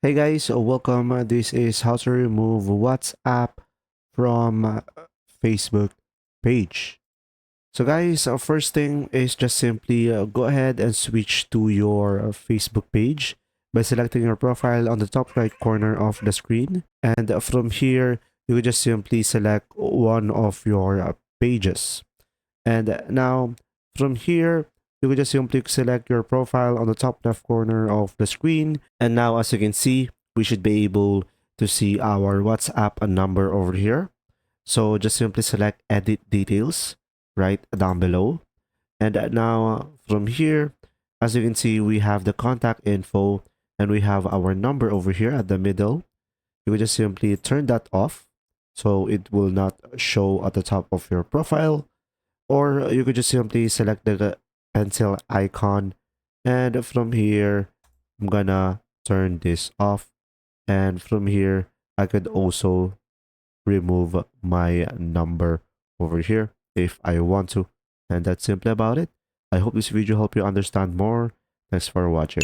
Hey guys, welcome. This is how to remove WhatsApp from Facebook page. So guys, first thing is just simply go ahead and switch to your Facebook page by selecting your profile on the top right corner of the screen. And from here, you can just simply select one of your pages. And now from here, you can just simply select your profile on the top left corner of the screen. And now as you can see, we should be able to see our WhatsApp number over here. So just simply select edit details right down below. And now from here, as you can see, we have the contact info and we have our number over here at the middle. You can just simply turn that off so it will not show at the top of your profile, or you could just simply select the pencil icon, and from here I'm gonna turn this off, and from here I could also remove my number over here if I want to. And that's simply about it. I hope this video helped you understand more. Thanks for watching.